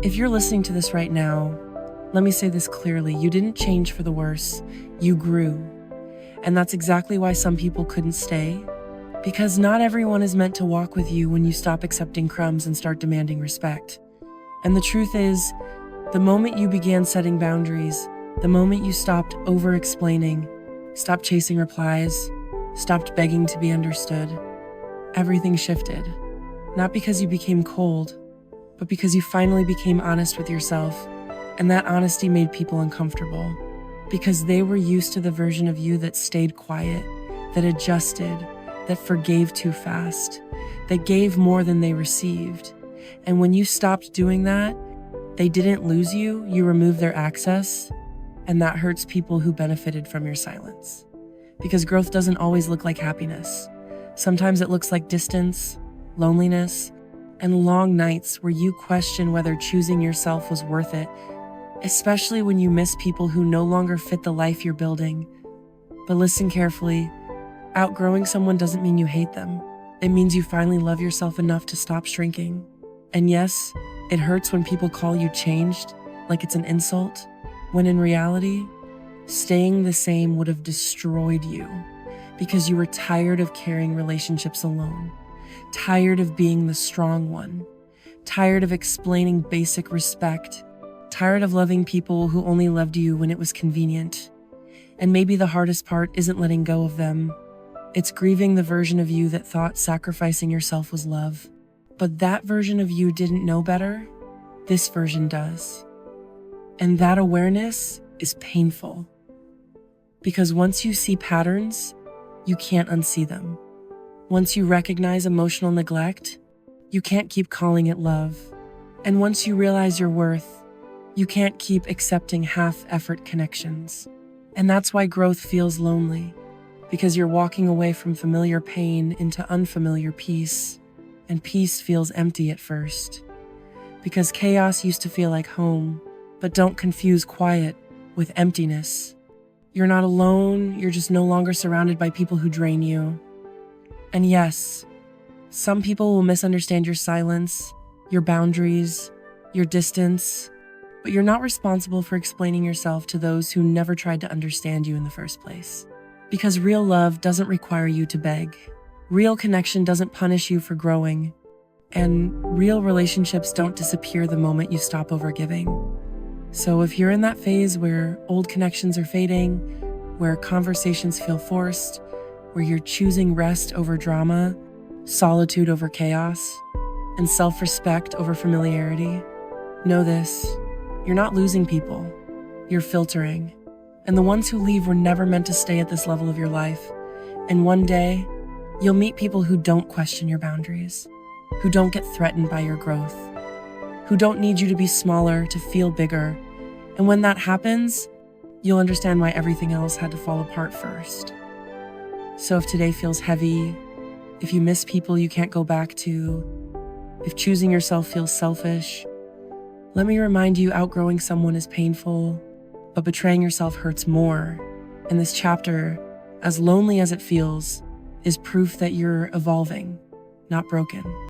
If you're listening to this right now, let me say this clearly. You didn't change for the worse, you grew. And that's exactly why some people couldn't stay. Because not everyone is meant to walk with you when you stop accepting crumbs and start demanding respect. And the truth is, the moment you began setting boundaries, the moment you stopped over-explaining, stopped chasing replies, stopped begging to be understood, everything shifted. Not because you became cold, but because you finally became honest with yourself. And that honesty made people uncomfortable. Because they were used to the version of you that stayed quiet, that adjusted, that forgave too fast, that gave more than they received. And when you stopped doing that, they didn't lose you, you removed their access, and that hurts people who benefited from your silence. Because growth doesn't always look like happiness. Sometimes it looks like distance, loneliness, and long nights where you question whether choosing yourself was worth it, especially when you miss people who no longer fit the life you're building. But listen carefully, outgrowing someone doesn't mean you hate them. It means you finally love yourself enough to stop shrinking. And yes, it hurts when people call you changed, like it's an insult, when in reality, staying the same would have destroyed you because you were tired of carrying relationships alone, tired of being the strong one, tired of explaining basic respect, tired of loving people who only loved you when it was convenient. And maybe the hardest part isn't letting go of them. It's grieving the version of you that thought sacrificing yourself was love. But that version of you didn't know better. This version does. And that awareness is painful. Because once you see patterns, you can't unsee them. Once you recognize emotional neglect, you can't keep calling it love. And once you realize your worth, you can't keep accepting half-effort connections. And that's why growth feels lonely, because you're walking away from familiar pain into unfamiliar peace, and peace feels empty at first. Because chaos used to feel like home, but don't confuse quiet with emptiness. You're not alone, you're just no longer surrounded by people who drain you. And yes, some people will misunderstand your silence, your boundaries, your distance, but you're not responsible for explaining yourself to those who never tried to understand you in the first place. Because real love doesn't require you to beg. Real connection doesn't punish you for growing. And real relationships don't disappear the moment you stop overgiving. So if you're in that phase where old connections are fading, where conversations feel forced, where you're choosing rest over drama, solitude over chaos, and self-respect over familiarity, know this. You're not losing people, you're filtering. And the ones who leave were never meant to stay at this level of your life. And one day, you'll meet people who don't question your boundaries, who don't get threatened by your growth, who don't need you to be smaller to feel bigger. And when that happens, you'll understand why everything else had to fall apart first. So if today feels heavy, if you miss people you can't go back to, if choosing yourself feels selfish, let me remind you, outgrowing someone is painful, but betraying yourself hurts more. And this chapter, as lonely as it feels, is proof that you're evolving, not broken.